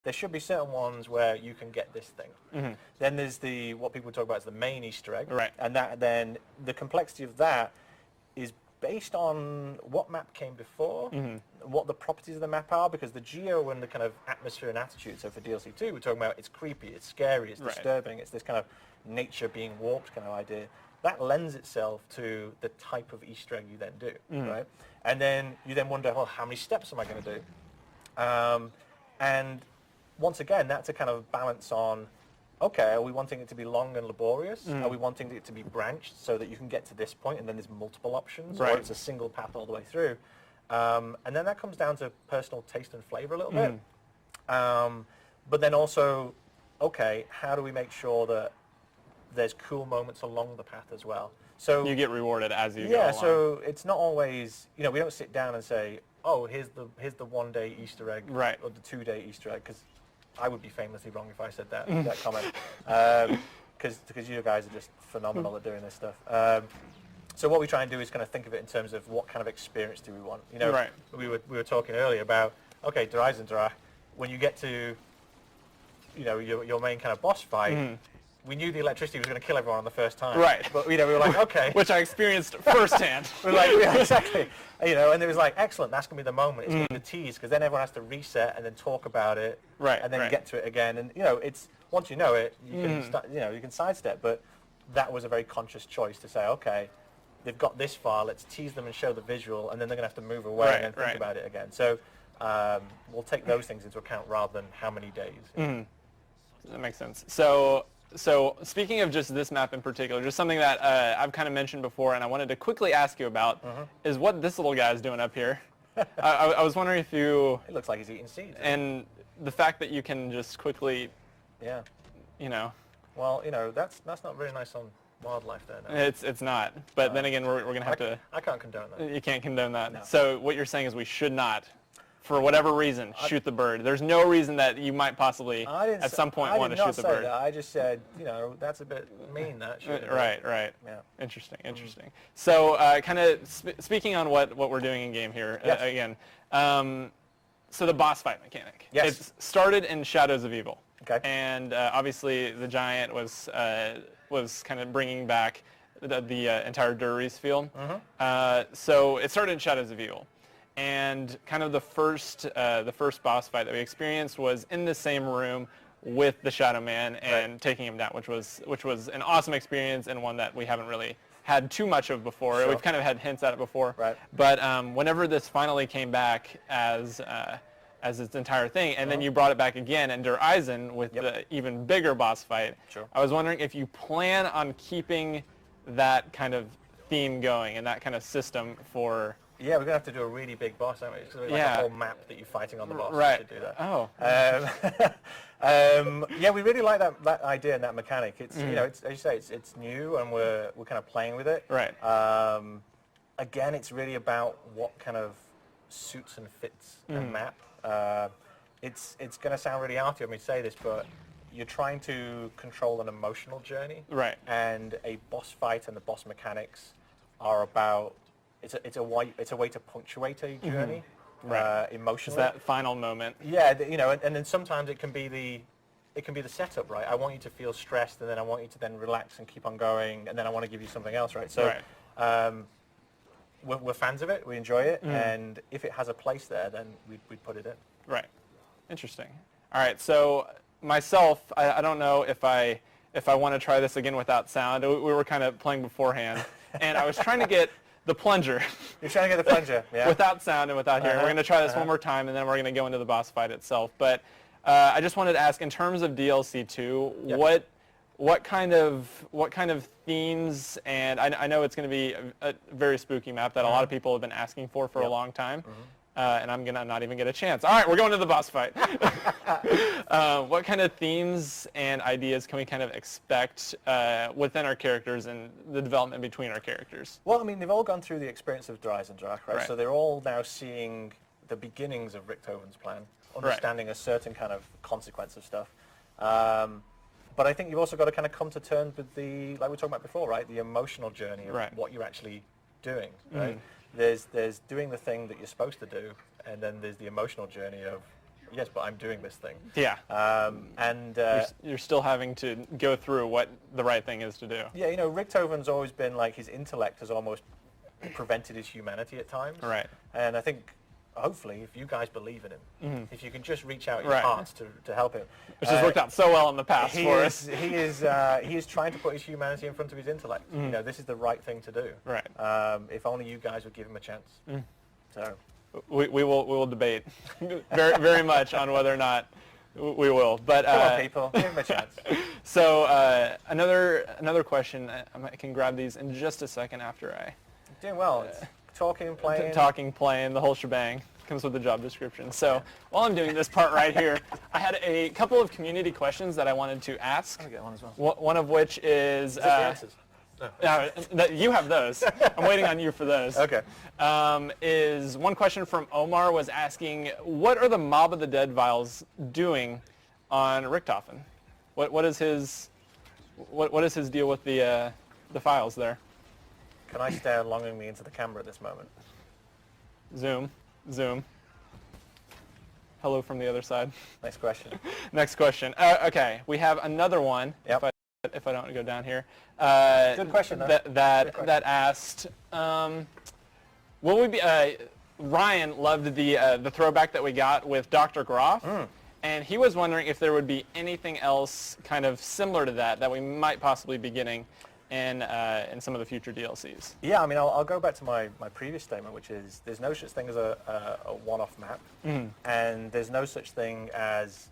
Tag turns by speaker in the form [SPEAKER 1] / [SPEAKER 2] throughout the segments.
[SPEAKER 1] there should be certain ones where you can get this thing. Then there's what people talk about as the main Easter egg.
[SPEAKER 2] Right.
[SPEAKER 1] And then the complexity of that is based on what map came before, what the properties of the map are, because the geo and the kind of atmosphere and attitude, so for DLC 2, we're talking about it's creepy, it's scary, it's disturbing, it's this kind of nature being warped kind of idea. That lends itself to the type of Easter egg you then do, right? And then you then wonder, well, how many steps am I going to do? And once again, that's a kind of balance on, okay, are we wanting it to be long and laborious? Are we wanting it to be branched so that you can get to this point and then there's multiple options?
[SPEAKER 2] Right.
[SPEAKER 1] Or it's a single path all the way through? And then that comes down to personal taste and flavor a little bit. But then also, okay, how do we make sure that there's cool moments along the path as well? So
[SPEAKER 2] you get rewarded as you go
[SPEAKER 1] yeah,
[SPEAKER 2] along.
[SPEAKER 1] so it's not always, we don't sit down and say, oh, here's the 1 day Easter egg,
[SPEAKER 2] right,
[SPEAKER 1] or the 2 day Easter egg, because I would be famously wrong if I said that comment, because you guys are just phenomenal at doing this stuff. So what we try and do is kind of think of it in terms of what kind of experience do we want.
[SPEAKER 2] Right.
[SPEAKER 1] we were talking earlier about, okay, Dreisendrach, when you get to your main kind of boss fight. We knew the electricity was going to kill everyone on the first time.
[SPEAKER 2] Right.
[SPEAKER 1] But, we were like, okay.
[SPEAKER 2] Which I experienced firsthand.
[SPEAKER 1] We're like, yeah, exactly. And it was like, excellent, that's going to be the moment. It's going to be the tease, because then everyone has to reset and then talk about it.
[SPEAKER 2] Right.
[SPEAKER 1] And then get to it again. And, it's, once you know it, you can start, you can sidestep. But that was a very conscious choice to say, okay, they've got this far, let's tease them and show the visual, and then they're going to have to move away and then think about it again. So we'll take those things into account rather than how many days.
[SPEAKER 2] That makes sense. So speaking of just this map in particular, just something that I've kind of mentioned before and I wanted to quickly ask you about is what this little guy's doing up here. I was wondering if you...
[SPEAKER 1] It looks like he's eating seeds.
[SPEAKER 2] And the fact that you can just quickly...
[SPEAKER 1] Yeah.
[SPEAKER 2] Well,
[SPEAKER 1] that's not very nice on wildlife there now.
[SPEAKER 2] It's not. But then again, we're going to have to...
[SPEAKER 1] I can't condone that.
[SPEAKER 2] You can't condone that. No.
[SPEAKER 1] No.
[SPEAKER 2] So what you're saying is we should not, for whatever reason, shoot the bird. There's no reason that you might possibly at some point want to shoot the bird.
[SPEAKER 1] I just said, that's a bit mean, that.
[SPEAKER 2] Right.
[SPEAKER 1] Yeah.
[SPEAKER 2] Interesting. So kind of speaking on what we're doing in game here, again, so the boss fight mechanic.
[SPEAKER 1] Yes.
[SPEAKER 2] It started in Shadows of Evil.
[SPEAKER 1] Okay.
[SPEAKER 2] And obviously the Giant was kind of bringing back the entire Duries field. So it started in Shadows of Evil. And kind of the first boss fight that we experienced was in the same room with the Shadow Man and taking him down, which was an awesome experience and one that we haven't really had too much of before.
[SPEAKER 1] Sure.
[SPEAKER 2] We've kind of had hints at it before.
[SPEAKER 1] Right.
[SPEAKER 2] But whenever this finally came back as its entire thing, and then you brought it back again in Der Eisen with the even bigger boss fight,
[SPEAKER 1] Sure.
[SPEAKER 2] I was wondering if you plan on keeping that kind of theme going and that kind of system for...
[SPEAKER 1] Yeah, we're going to have to do a really big boss, aren't we? It's like a whole map that you're fighting on the boss.
[SPEAKER 2] Right.
[SPEAKER 1] To do that.
[SPEAKER 2] Oh.
[SPEAKER 1] Yeah, we really like that idea and that mechanic. It's it's, as you say, it's new and we're kind of playing with it.
[SPEAKER 2] Right.
[SPEAKER 1] Again, it's really about what kind of suits and fits a map. It's going to sound really arty when we say this, but you're trying to control an emotional journey.
[SPEAKER 2] Right.
[SPEAKER 1] And a boss fight and the boss mechanics are about. It's a way to punctuate a journey, emotionally.
[SPEAKER 2] It's that final moment.
[SPEAKER 1] Yeah, and then sometimes it can be the setup, right? I want you to feel stressed, and then I want you to then relax and keep on going, and then I want to give you something else, right? So, we're fans of it. We enjoy it, and if it has a place there, then we'd put it in.
[SPEAKER 2] Right. Interesting. All right. So myself, I don't know if I want to try this again without sound. We were kind of playing beforehand, and I was trying to get the plunger.
[SPEAKER 1] You're trying to get the plunger, yeah?
[SPEAKER 2] Without sound and without hearing. We're going to try this one more time, and then we're going to go into the boss fight itself. But I just wanted to ask, in terms of DLC 2, what kind of themes, and I know it's going to be a very spooky map that a lot of people have been asking for a long time, and I'm going to not even get a chance. All right, we're going to the boss fight. What kind of themes and ideas can we kind of expect within our characters and the development between our characters?
[SPEAKER 1] Well, I mean, they've all gone through the experience of Dreisendrach, right? So they're all now seeing the beginnings of Richthofen's plan, understanding a certain kind of consequence of stuff. But I think you've also got to kind of come to terms with like we were talking about before, right? The emotional journey of what you're actually doing, right? There's doing the thing that you're supposed to do, and then there's the emotional journey of, yes, but I'm doing this thing.
[SPEAKER 2] Yeah.
[SPEAKER 1] And
[SPEAKER 2] You're still having to go through what the right thing is to do.
[SPEAKER 1] yeah, you know, Richtoven's always been like his intellect has almost prevented his humanity at times.
[SPEAKER 2] Right.
[SPEAKER 1] And I think, hopefully, if you guys believe in him, if you can just reach out your
[SPEAKER 2] Right.
[SPEAKER 1] hearts to help him.
[SPEAKER 2] Which has worked out so well in the past
[SPEAKER 1] He
[SPEAKER 2] for
[SPEAKER 1] is,
[SPEAKER 2] us.
[SPEAKER 1] he is trying to put his humanity in front of his intellect. You know, this is the right thing to do.
[SPEAKER 2] Right.
[SPEAKER 1] If only you guys would give him a chance. So.
[SPEAKER 2] We will debate very very much on whether or not we will. But
[SPEAKER 1] Come on, people, give him a chance.
[SPEAKER 2] So another question. I can grab these in just a second after I
[SPEAKER 1] Doing well. It's talking, playing.
[SPEAKER 2] talking, playing, the whole shebang comes with the job description. So while I'm doing this part right here, I had a couple of community questions that I wanted to ask.
[SPEAKER 1] I'm gonna get one as well.
[SPEAKER 2] One of which is.
[SPEAKER 1] Is this the answers? No.
[SPEAKER 2] You have those. I'm waiting on you for those.
[SPEAKER 1] Okay.
[SPEAKER 2] Is one question from Omar was asking, what are the Mob of the Dead vials doing on Richtofen? What is his deal with the files there?
[SPEAKER 1] Can I stare longingly into the camera at this moment?
[SPEAKER 2] Zoom. Hello from the other side.
[SPEAKER 1] Next question.
[SPEAKER 2] Next question. Okay, we have another one.
[SPEAKER 1] Yep.
[SPEAKER 2] If I don't go down here.
[SPEAKER 1] Good question, though.
[SPEAKER 2] That asked, will we be? Ryan loved the throwback that we got with Dr. Groff, and he was wondering if there would be anything else kind of similar to that we might possibly be getting in some of the future DLCs.
[SPEAKER 1] Yeah, I mean, I'll go back to my previous statement, which is there's no such thing as a one-off map, and there's no such thing as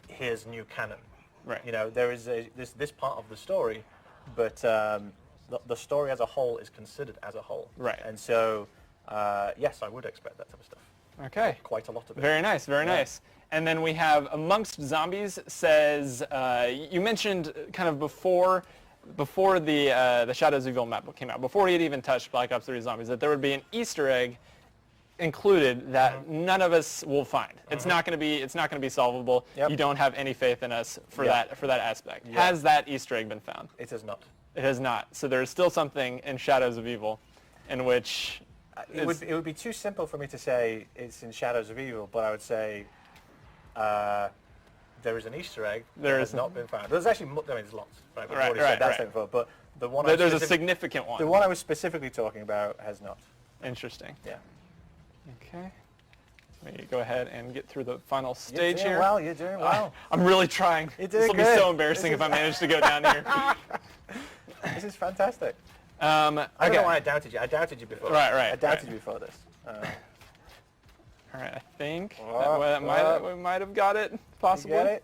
[SPEAKER 1] here's new canon.
[SPEAKER 2] Right.
[SPEAKER 1] You know, there is this part of the story, but the story as a whole is considered as a whole.
[SPEAKER 2] Right.
[SPEAKER 1] And so, yes, I would expect that type of stuff.
[SPEAKER 2] Okay.
[SPEAKER 1] Quite a lot of it.
[SPEAKER 2] Very nice, very nice. And then we have Amongst Zombies says, you mentioned kind of before the Shadows of Evil map came out, before he had even touched Black Ops 3 Zombies, that there would be an Easter egg included that none of us will find. It's not going to be solvable.
[SPEAKER 1] Yep.
[SPEAKER 2] You don't have any faith in us for that aspect.
[SPEAKER 1] Yep.
[SPEAKER 2] Has that Easter egg been found?
[SPEAKER 1] It has not.
[SPEAKER 2] It has not. So there is still something in Shadows of Evil in which
[SPEAKER 1] it would be too simple for me to say it's in Shadows of Evil, but I would say there is an Easter egg that has not been found. There's actually, I mean, there's lots. Right, we've already said that before, but the one
[SPEAKER 2] there's a significant one.
[SPEAKER 1] The one I was specifically talking about has not.
[SPEAKER 2] Interesting.
[SPEAKER 1] Yeah.
[SPEAKER 2] Okay. Let me go ahead and get through the final stage here.
[SPEAKER 1] You're doing well.
[SPEAKER 2] I'm really trying.
[SPEAKER 1] You're
[SPEAKER 2] This
[SPEAKER 1] doing
[SPEAKER 2] will be
[SPEAKER 1] good.
[SPEAKER 2] so embarrassing if I manage to go down here.
[SPEAKER 1] This is fantastic.
[SPEAKER 2] Okay.
[SPEAKER 1] I don't know why I doubted you. I doubted you before.
[SPEAKER 2] Right.
[SPEAKER 1] I doubted you before this.
[SPEAKER 2] All right. I think we might have got it, possibly.
[SPEAKER 1] You get it?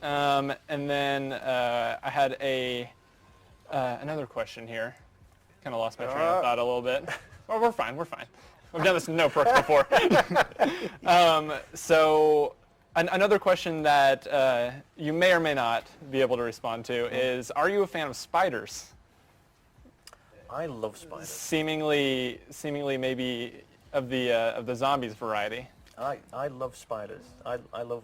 [SPEAKER 2] And then I had another question here. Kind of lost my train of thought a little bit. Well, we're fine. We've done this in no perks before. So another question that you may or may not be able to respond to is, are you a fan of spiders?
[SPEAKER 1] I love spiders.
[SPEAKER 2] Seemingly maybe of the zombies variety.
[SPEAKER 1] I love spiders. I love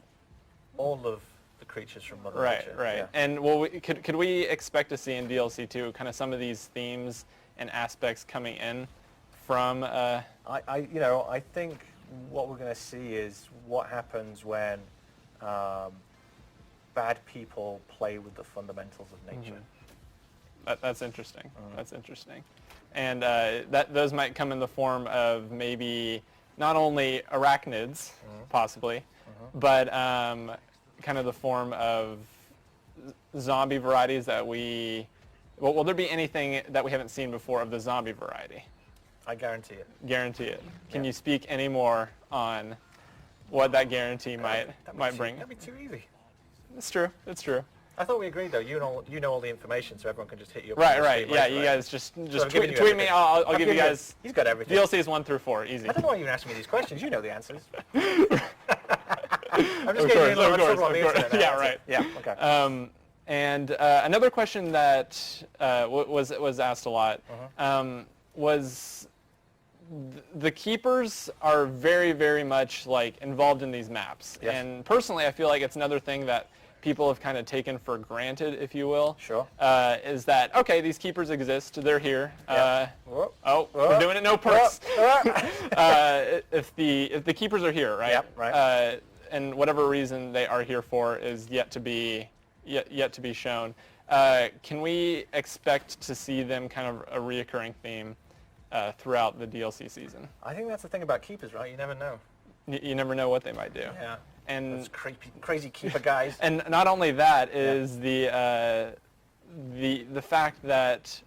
[SPEAKER 1] all of the creatures from Mother Nature.
[SPEAKER 2] Right.
[SPEAKER 1] Yeah.
[SPEAKER 2] And could we expect to see in DLC 2 kind of some of these themes and aspects coming in from?
[SPEAKER 1] I think what we're going to see is what happens when bad people play with the fundamentals of nature.
[SPEAKER 2] That's interesting. That's interesting. And those might come in the form of maybe not only arachnids, possibly, but kind of the form of zombie varieties that we... Well, will there be anything that we haven't seen before of the zombie variety?
[SPEAKER 1] I guarantee it.
[SPEAKER 2] Guarantee it. Can you speak any more on what that guarantee might bring?
[SPEAKER 1] That'd be too easy.
[SPEAKER 2] It's true. It's true.
[SPEAKER 1] I thought we agreed though. You know all the information, so everyone can just hit you up.
[SPEAKER 2] Right. Yeah, you guys just tweet me. I'll give you guys.
[SPEAKER 1] He's got everything.
[SPEAKER 2] DLCs 1 through 4, easy.
[SPEAKER 1] I don't know why you're asking me these questions. You know the answers. I'm just getting a little trouble on the internet.
[SPEAKER 2] Yeah, right.
[SPEAKER 1] Yeah. Okay.
[SPEAKER 2] And another question that was asked a lot was the keepers are very, very much like involved in these maps.
[SPEAKER 1] Yes.
[SPEAKER 2] And personally, I feel like it's another thing that people have kind of taken for granted, if you will.
[SPEAKER 1] Sure.
[SPEAKER 2] Is that, okay, these keepers exist, they're here.
[SPEAKER 1] Whoa.
[SPEAKER 2] We're doing it, no perks. If the keepers are here, right?
[SPEAKER 1] Yep, right.
[SPEAKER 2] And whatever reason they are here for is yet to be shown. Can we expect to see them kind of a reoccurring theme throughout the DLC season?
[SPEAKER 1] I think that's the thing about keepers, right? You never know.
[SPEAKER 2] You never know what they might do.
[SPEAKER 1] Yeah.
[SPEAKER 2] And
[SPEAKER 1] those crazy keeper guys.
[SPEAKER 2] And not only that is the fact that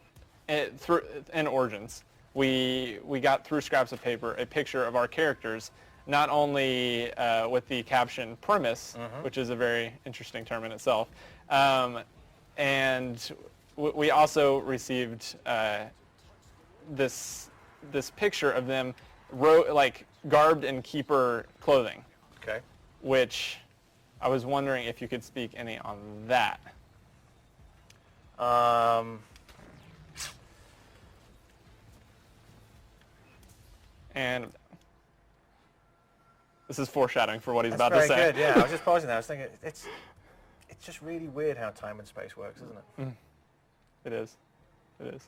[SPEAKER 2] in Origins we got through scraps of paper a picture of our characters, not only with the caption premise, which is a very interesting term in itself, and we also received this picture of them garbed in keeper clothing.
[SPEAKER 1] Okay.
[SPEAKER 2] Which I was wondering if you could speak any on that. And this is foreshadowing for what he's about to say.
[SPEAKER 1] That's very good, yeah. I was just pausing there. I was thinking, it's just really weird how time and space works, isn't it?
[SPEAKER 2] It is.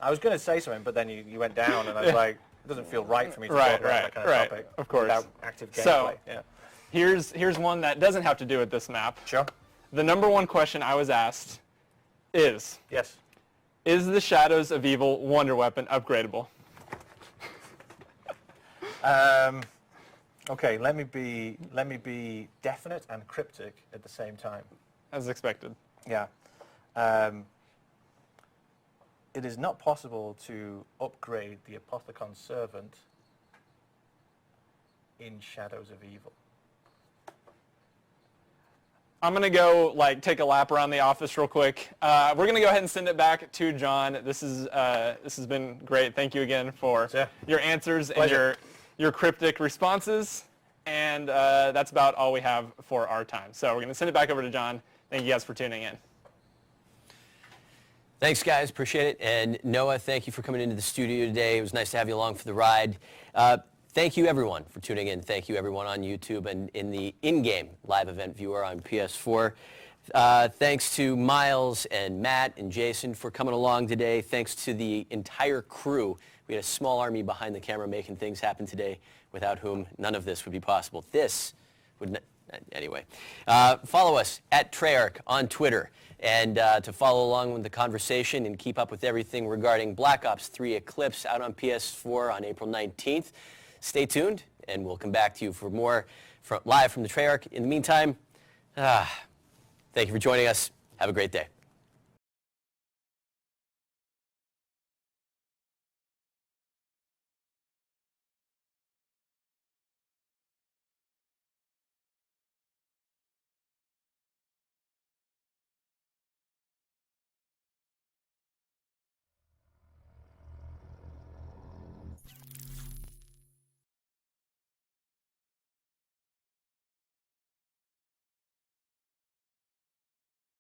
[SPEAKER 1] I was going to say something, but then you went down, and I was like, it doesn't feel right for me to talk about that kind of topic.
[SPEAKER 2] Of course.
[SPEAKER 1] Without active gameplay.
[SPEAKER 2] So,
[SPEAKER 1] yeah.
[SPEAKER 2] Here's one that doesn't have to do with this map.
[SPEAKER 1] Sure.
[SPEAKER 2] The number one question I was asked is,
[SPEAKER 1] yes,
[SPEAKER 2] is the Shadows of Evil Wonder Weapon upgradable?
[SPEAKER 1] Okay, let me be definite and cryptic at the same time.
[SPEAKER 2] As expected.
[SPEAKER 1] Yeah. It is not possible to upgrade the Apothecon Servant in Shadows of Evil.
[SPEAKER 2] I'm going to go take a lap around the office real quick. We're going to go ahead and send it back to John. This has been great. Thank you again for your answers and your cryptic responses. And that's about all we have for our time. So we're going to send it back over to John. Thank you guys for tuning in.
[SPEAKER 3] Thanks, guys. Appreciate it. And Noah, thank you for coming into the studio today. It was nice to have you along for the ride. Thank you, everyone, for tuning in. Thank you, everyone on YouTube and in the in-game live event viewer on PS4. Thanks to Miles and Matt and Jason for coming along today. Thanks to the entire crew. We had a small army behind the camera making things happen today, without whom none of this would be possible. This would not, anyway. Follow us at treyarch on Twitter. And to follow along with the conversation and keep up with everything regarding Black Ops 3 Eclipse out on PS4 on April 19th. Stay tuned, and we'll come back to you for more live from the Treyarch. In the meantime, thank you for joining us. Have a great day.